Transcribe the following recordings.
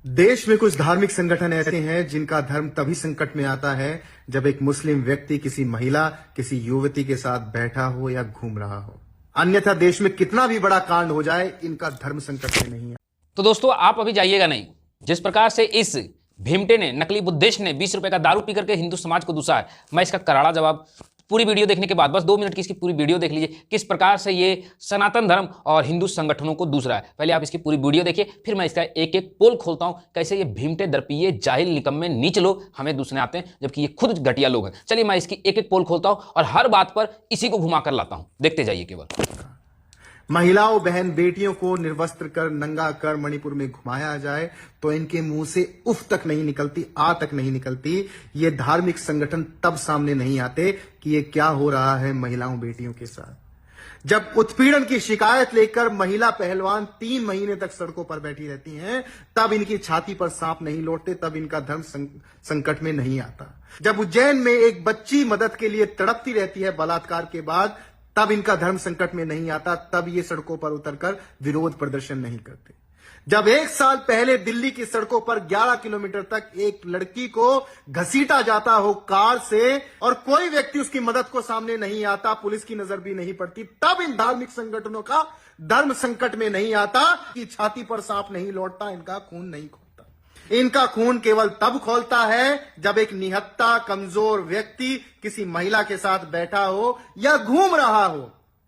देश में कुछ धार्मिक संगठन ऐसे हैं जिनका धर्म तभी संकट में आता है जब एक मुस्लिम व्यक्ति किसी महिला, किसी युवती के साथ बैठा हो या घूम रहा हो। अन्यथा देश में कितना भी बड़ा कांड हो जाए, इनका धर्म संकट में नहीं है। तो दोस्तों, आप अभी जाइएगा नहीं। जिस प्रकार से इस भीमटे ने, नकली बुद्धिस्ट ने 20 रुपए का दारू पी करके हिंदू समाज को दूसा है, मैं इसका करारा जवाब पूरी वीडियो देखने के बाद, बस 2 मिनट की इसकी पूरी वीडियो देख लीजिए, किस प्रकार से ये सनातन धर्म और हिंदू संगठनों को दूस रहा है। पहले आप इसकी पूरी वीडियो देखिए, फिर मैं इसका एक एक पोल खोलता हूं, कैसे ये भीमटे, दर्पिये, जाहिल, निकम्मे, नीच लोग हमें दूसने आते हैं, जबकि ये खुद घटिया लोग हैं। चलिए मैं इसकी एक एक पोल खोलता हूं और हर बात पर इसी को घुमा कर लाता हूं, देखते जाइए केवल। महिलाओं, बहन, बेटियों को निर्वस्त्र कर, नंगा कर मणिपुर में घुमाया जाए तो इनके मुंह से उफ तक नहीं निकलती, आ तक नहीं निकलती। ये धार्मिक संगठन तब सामने नहीं आते कि ये क्या हो रहा है महिलाओं, बेटियों के साथ। जब उत्पीड़न की शिकायत लेकर महिला पहलवान 3 महीने तक सड़कों पर बैठी रहती हैं, तब इनकी छाती पर सांप नहीं लौटते, तब इनका धर्म संकट में नहीं आता। जब उज्जैन में एक बच्ची मदद के लिए तड़पती रहती है बलात्कार के बाद, तब इनका धर्म संकट में नहीं आता, तब ये सड़कों पर उतरकर विरोध प्रदर्शन नहीं करते। जब 1 साल पहले दिल्ली की सड़कों पर 11 किलोमीटर तक एक लड़की को घसीटा जाता हो कार से और कोई व्यक्ति उसकी मदद को सामने नहीं आता, पुलिस की नजर भी नहीं पड़ती, तब इन धार्मिक संगठनों का धर्म संकट में नहीं आता कि छाती पर सांप नहीं लौटता, इनका खून नहीं खोलता। इनका खून केवल तब खोलता है जब एक निहत्था, कमजोर व्यक्ति किसी महिला के साथ बैठा हो या घूम रहा हो,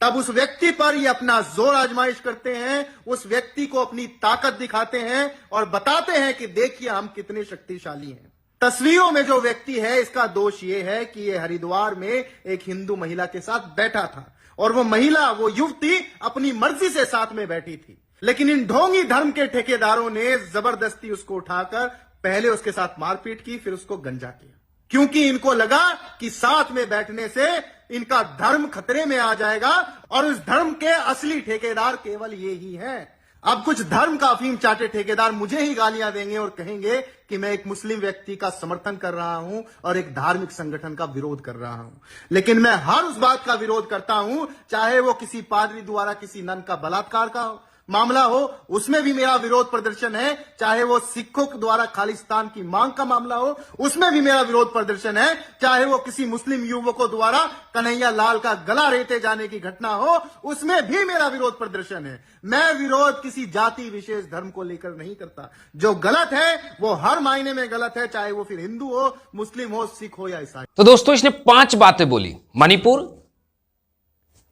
तब उस व्यक्ति पर ये अपना जोर आजमाइश करते हैं, उस व्यक्ति को अपनी ताकत दिखाते हैं और बताते हैं कि देखिए हम कितने शक्तिशाली हैं। तस्वीरों में जो व्यक्ति है, इसका दोष ये है कि ये हरिद्वार में एक हिंदू महिला के साथ बैठा था और वो महिला, वो युवती अपनी मर्जी से साथ में बैठी थी, लेकिन इन ढोंगी धर्म के ठेकेदारों ने जबरदस्ती उसको उठाकर पहले उसके साथ मारपीट की, फिर उसको गंजा किया, क्योंकि इनको लगा कि साथ में बैठने से इनका धर्म खतरे में आ जाएगा और उस धर्म के असली ठेकेदार केवल ये ही हैं। अब कुछ धर्म का अफीम चाटे ठेकेदार मुझे ही गालियां देंगे और कहेंगे कि मैं एक मुस्लिम व्यक्ति का समर्थन कर रहा हूं और एक धार्मिक संगठन का विरोध कर रहा हूं, लेकिन मैं हर उस बात का विरोध करता हूं, चाहे वो किसी पादरी द्वारा किसी नन का बलात्कार का मामला हो, उसमें भी मेरा विरोध प्रदर्शन है, चाहे वो सिखों द्वारा खालिस्तान की मांग का मामला हो, उसमें भी मेरा विरोध प्रदर्शन है, चाहे वो किसी मुस्लिम युवकों द्वारा कन्हैया लाल का गला रेते जाने की घटना हो, उसमें भी मेरा विरोध प्रदर्शन है। मैं विरोध किसी जाति विशेष धर्म को लेकर नहीं करता। जो गलत है वो हर मायने में गलत है, चाहे वो फिर हिंदू हो, मुस्लिम हो, सिख हो या ईसाई। तो दोस्तों, इसने 5 बातें बोली। मणिपुर,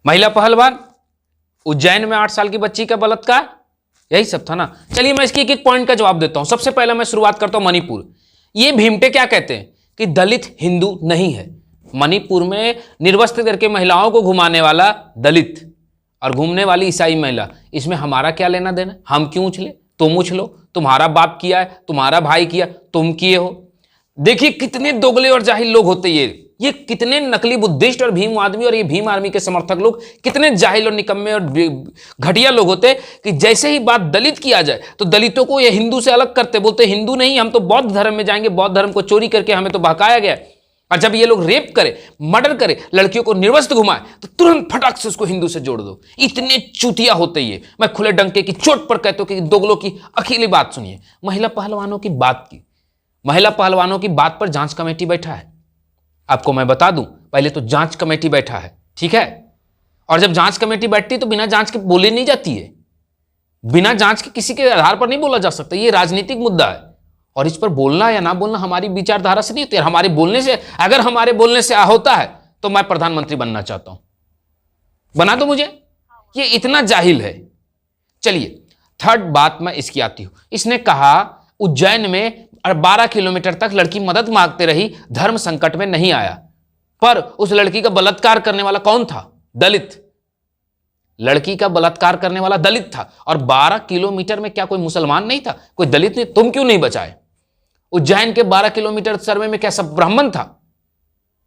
महिला पहलवान, उज्जैन में 8 साल की बच्ची का बलात्कार, यही सब था ना। चलिए मैं इसकी एक एक पॉइंट का जवाब देता हूं। सबसे पहले मैं शुरुआत करता हूं मणिपुर। ये भीमटे क्या कहते हैं कि दलित हिंदू नहीं है। मणिपुर में निर्वस्त्र करके महिलाओं को घुमाने वाला दलित और घूमने वाली ईसाई महिला, इसमें हमारा क्या लेना देना? हम क्यों उछले? तुम उछलो, तुम्हारा बाप किया है, तुम्हारा भाई किया, तुम किए हो। देखिए कितने दोगले और जाहिल लोग होते ये कितने नकली बुद्धिस्ट और भीम आदमी और ये भीम आर्मी के समर्थक लोग कितने जाहिल और निकम्मे और घटिया लोग होते कि जैसे ही बात दलित की आ जाए तो दलितों को ये हिंदू से अलग करते, बोलते हिंदू नहीं, हम तो बौद्ध धर्म में जाएंगे, बौद्ध धर्म को चोरी करके हमें तो बहकाया गया। और जब ये लोग रेप करे, मर्डर करे, लड़कियों को निर्वस्त्र घुमाए तो तुरंत फटाक से उसको हिंदू से जोड़ दो। इतने चूतिया होते ये, मैं खुले डंके की चोट पर कहता हूं कि दोगलों की अकेली बात सुनिए। महिला पहलवानों की बात की, महिला पहलवानों की बात पर जांच कमेटी बैठा है। आपको मैं बता दूं, पहले तो जांच कमेटी बैठा है, ठीक है, और जब जांच कमेटी बैठती तो बिना जांच के बोली नहीं जाती है। बिना जांच के किसी के आधार पर नहीं बोला जा सकता। ये राजनीतिक मुद्दा है और इस पर बोलना या ना बोलना हमारी विचारधारा से नहीं होती। हमारे बोलने से, अगर हमारे बोलने से होता है तो मैं प्रधानमंत्री बनना चाहता हूं, बना दो मुझे। ये इतना जाहिल है। चलिए थर्ड बात मैं इसकी आती हूं। इसने कहा उज्जैन में 12 किलोमीटर तक लड़की मदद मांगते रही, धर्म संकट में नहीं आया। पर उस लड़की का बलात्कार करने वाला कौन था? दलित। लड़की का बलात्कार करने वाला दलित था और 12 किलोमीटर में क्या कोई मुसलमान नहीं था, कोई दलित नहीं? तुम क्यों नहीं बचाए? उज्जैन के 12 किलोमीटर सर्वे में क्या सब ब्राह्मण था?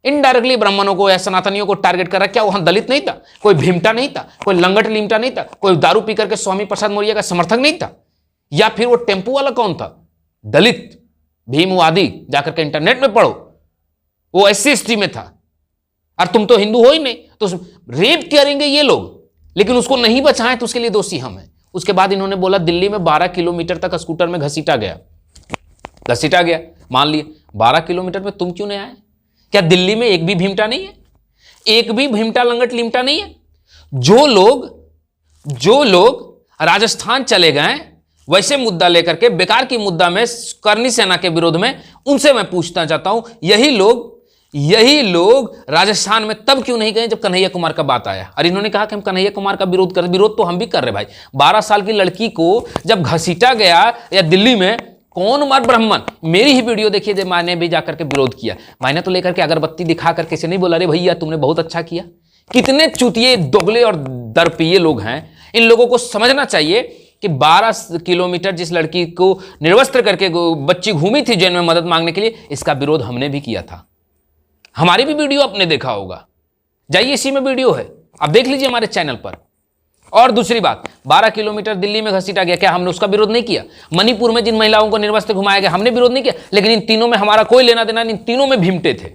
इनडायरेक्टली ब्राह्मणों को या सनातनियों को टारगेट कर रहा। क्या वहां दलित नहीं था? कोई भीमटा नहीं था? कोई लंगट लीमटा नहीं था? कोई दारू पी करके स्वामी प्रसाद मौर्य का समर्थक नहीं था? या फिर वो टेम्पू वाला कौन था? दलित, भीमवादी। जाकर के इंटरनेट में पढ़ो, वो SC/ST में था। और तुम तो हिंदू हो ही नहीं, तो रेप करेंगे ये लोग, लेकिन उसको नहीं बचाएं तो उसके लिए दोषी हम हैं। उसके बाद इन्होंने बोला दिल्ली में 12 किलोमीटर तक स्कूटर में घसीटा गया। घसीटा गया, मान लिए 12 किलोमीटर में तुम क्यों नहीं आए? क्या दिल्ली में एक भी भीमटा नहीं है? एक भी भीमटा लंगट लिमटा नहीं है? जो लोग राजस्थान चले गए वैसे मुद्दा लेकर के, बेकार की मुद्दा में, करनी सेना के विरोध में, उनसे मैं पूछना चाहता हूं, यही लोग राजस्थान में तब क्यों नहीं गए जब कन्हैया कुमार का बात आया? और इन्होंने कहा कि हम कन्हैया कुमार का विरोध कर, विरोध तो हम भी कर रहे भाई। 12 साल की लड़की को जब घसीटा गया या दिल्ली में, कौन मर ब्राह्मण, मेरी ही वीडियो देखिए जब मैंने भी जाकर के विरोध किया, मैंने तो लेकर के अगरबत्ती दिखा करके से नहीं बोला रे भैया तुमने बहुत अच्छा किया। कितने चूतिए, दोगले और दरपिये लोग हैं, इन लोगों को समझना चाहिए कि 12 किलोमीटर जिस लड़की को निर्वस्त्र करके बच्ची घूमी थी जेल में मदद मांगने के लिए, इसका विरोध हमने भी किया था। हमारी भी वीडियो आपने देखा होगा, जाइए इसी में वीडियो है, आप देख लीजिए हमारे चैनल पर। और दूसरी बात, 12 किलोमीटर दिल्ली में घसीटा गया, क्या हमने उसका विरोध नहीं किया? मणिपुर में जिन महिलाओं को निर्वस्त्र घुमाया गया, हमने विरोध नहीं किया? लेकिन इन तीनों में हमारा कोई लेना देना नहीं, इन तीनों में भीमटे थे।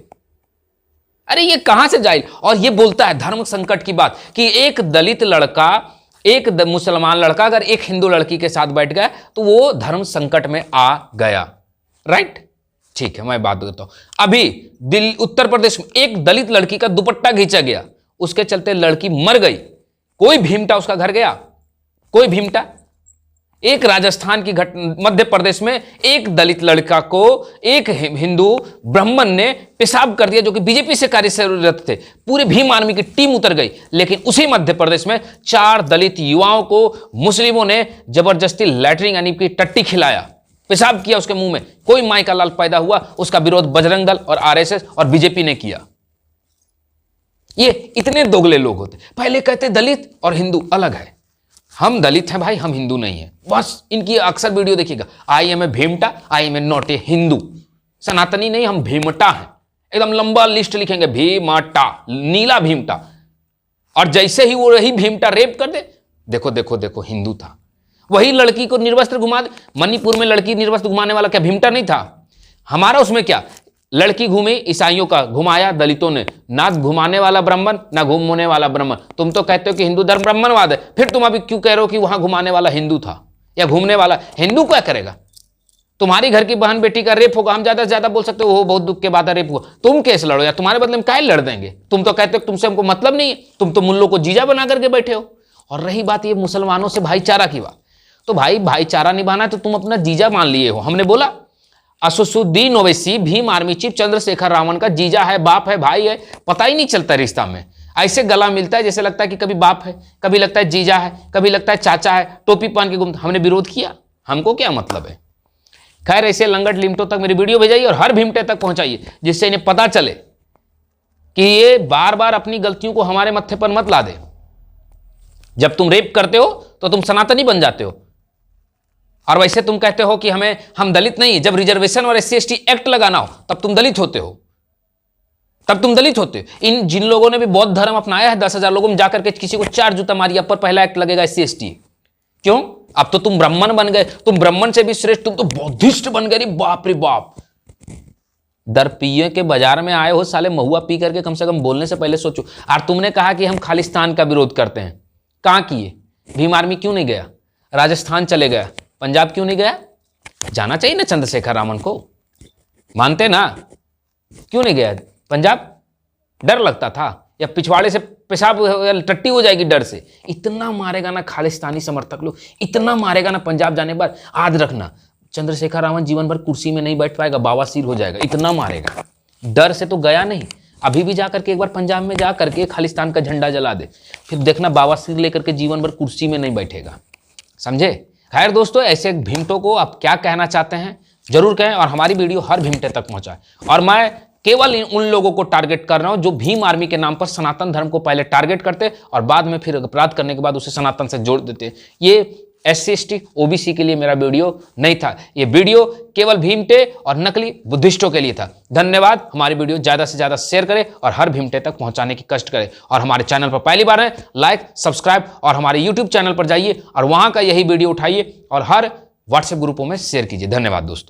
अरे ये कहां से जाहिल, और ये बोलता है धर्म संकट की बात कि एक दलित लड़का, एक मुसलमान लड़का अगर एक हिंदू लड़की के साथ बैठ गया तो वो धर्म संकट में आ गया। राइट, ठीक है, मैं बात करता हूं। अभी दिल्ली, उत्तर प्रदेश में एक दलित लड़की का दुपट्टा खींचा गया, उसके चलते लड़की मर गई, कोई भीमटा उसका घर गया? कोई भीमटा? एक राजस्थान की मध्य प्रदेश में एक दलित लड़का को एक हिंदू ब्राह्मण ने पेशाब कर दिया, जो कि बीजेपी से कार्यरत थे, पूरे भीम आर्मी की टीम उतर गई। लेकिन उसी मध्य प्रदेश में 4 दलित युवाओं को मुस्लिमों ने जबरदस्ती लैटरिन यानी कि टट्टी खिलाया, पेशाब किया उसके मुंह में, कोई माई का लाल पैदा हुआ। उसका विरोध बजरंग दल और आरएसएस और बीजेपी ने किया। ये इतने दोगले लोग होते, पहले कहते दलित और हिंदू अलग है। हम दलित हैं भाई, हम हिंदू नहीं है। बस इनकी अक्सर वीडियो देखिएगा, आई एम ए भीमटा, I am a not a Hindu. सनातनी नहीं, हम भीमटा हैं। एकदम लंबा लिस्ट लिखेंगे, भीमटा, नीला भीमटा। और जैसे ही वो रही भीमटा रेप कर दे, देखो देखो देखो हिंदू था। वही लड़की को निर्वस्त्र घुमा दे, मणिपुर में लड़की निर्वस्त्र घुमाने वाला क्या भीमटा नहीं था? हमारा उसमें क्या, लड़की घूमी, ईसाइयों का घुमाया दलितों ने, ना घुमाने वाला ब्राह्मण ना घूमने वाला ब्राह्मण। तुम तो कहते हो कि हिंदू धर्म ब्राह्मणवाद है, फिर तुम अभी क्यों कह रहे हो कि वहां घुमाने वाला हिंदू था या घूमने वाला? हिंदू क्या करेगा? तुम्हारी घर की बहन बेटी का रेप होगा, हम ज्यादा से ज्यादा बोल सकते हो बहुत दुख के बाद रेप हुआ, तुम केस लड़ो या तुम्हारे बदले में क्या लड़ देंगे? तुम तो कहते हो तुमसे हमको मतलब नहीं है, तुम तो मुल्लों को जीजा बना करके बैठे हो। और रही बात ये मुसलमानों से भाईचारा की बात, तो भाई भाईचारा निभाना है तो तुम अपना जीजा मान लिए हो। हमने बोला असदुद्दीन ओवैसी भीम आर्मी चीफ चंद्रशेखर रावण का जीजा है, बाप है, भाई है, पता ही नहीं चलता रिश्ता में। ऐसे गला मिलता है जैसे लगता है कि कभी बाप है, कभी लगता है जीजा है, कभी लगता है चाचा है, टोपी पहन के घूमता। हमने विरोध किया, हमको क्या मतलब है? खैर, ऐसे लंगट लिमटों तक मेरी वीडियो भेजाइए और हर भीमटे तक पहुंचाइए, जिससे इन्हें पता चले कि ये बार बार अपनी गलतियों को हमारे मत्थे पर मत ला दे। जब तुम रेप करते हो तो तुम सनातनी बन जाते हो, और वैसे तुम कहते हो कि हम दलित नहीं, जब रिजर्वेशन और SC ST एक्ट लगाना हो तब तुम दलित होते हो, तब तुम दलित होते हो। इन जिन लोगों ने भी बौद्ध धर्म अपनाया है, 10,000 लोगों में जाकर के किसी को 4 जूता मारिया पर पहला एक्ट लगेगा SC ST। क्यों? अब तो तुम ब्राह्मण बन गए, तुम ब्राह्मण से भी श्रेष्ठ, तुम तो बौद्धिस्ट बन गए। बाप रे बाप, दरपिये के बाजार में आए हो साले, महुआ पी करके कम से कम बोलने से पहले सोचो। और तुमने कहा कि हम खालिस्तान का विरोध करते हैं, कहां किए? भीम आर्मी क्यों नहीं गया? राजस्थान चले गया, पंजाब क्यों नहीं गया? जाना चाहिए ना चंद्रशेखर रावण को, मानते ना? क्यों नहीं गया पंजाब? डर लगता था, या पिछवाड़े से पेशाब टट्टी हो जाएगी डर से? इतना मारेगा ना खालिस्तानी समर्थक लोग, इतना मारेगा ना पंजाब जाने पर, याद रखना चंद्रशेखर रावण जीवन भर कुर्सी में नहीं बैठ पाएगा, बावासीर हो जाएगा, इतना मारेगा। डर से तो गया नहीं, अभी भी जाकर के एक बार पंजाब में जा करके खालिस्तान का झंडा जला दे, फिर देखना बावासीर लेकर के जीवन भर कुर्सी में नहीं बैठेगा। समझे? खैर दोस्तों, ऐसे भीमटों को आप क्या कहना चाहते हैं जरूर कहें, और हमारी वीडियो हर भीमटे तक पहुंचाएं। और मैं केवल उन लोगों को टारगेट कर रहा हूं जो भीम आर्मी के नाम पर सनातन धर्म को पहले टारगेट करते और बाद में फिर अपराध करने के बाद उसे सनातन से जोड़ देते। ये SC ST OBC के लिए मेरा वीडियो नहीं था, ये वीडियो केवल भीमटे और नकली बुद्धिस्टों के लिए था। धन्यवाद। हमारी वीडियो ज्यादा से ज्यादा शेयर करें और हर भीमटे तक पहुंचाने की कष्ट करें। और हमारे चैनल पर पहली बार है, लाइक सब्सक्राइब, और हमारे YouTube चैनल पर जाइए और वहां का यही वीडियो उठाइए और हर WhatsApp ग्रुपों में शेयर कीजिए। धन्यवाद दोस्तों।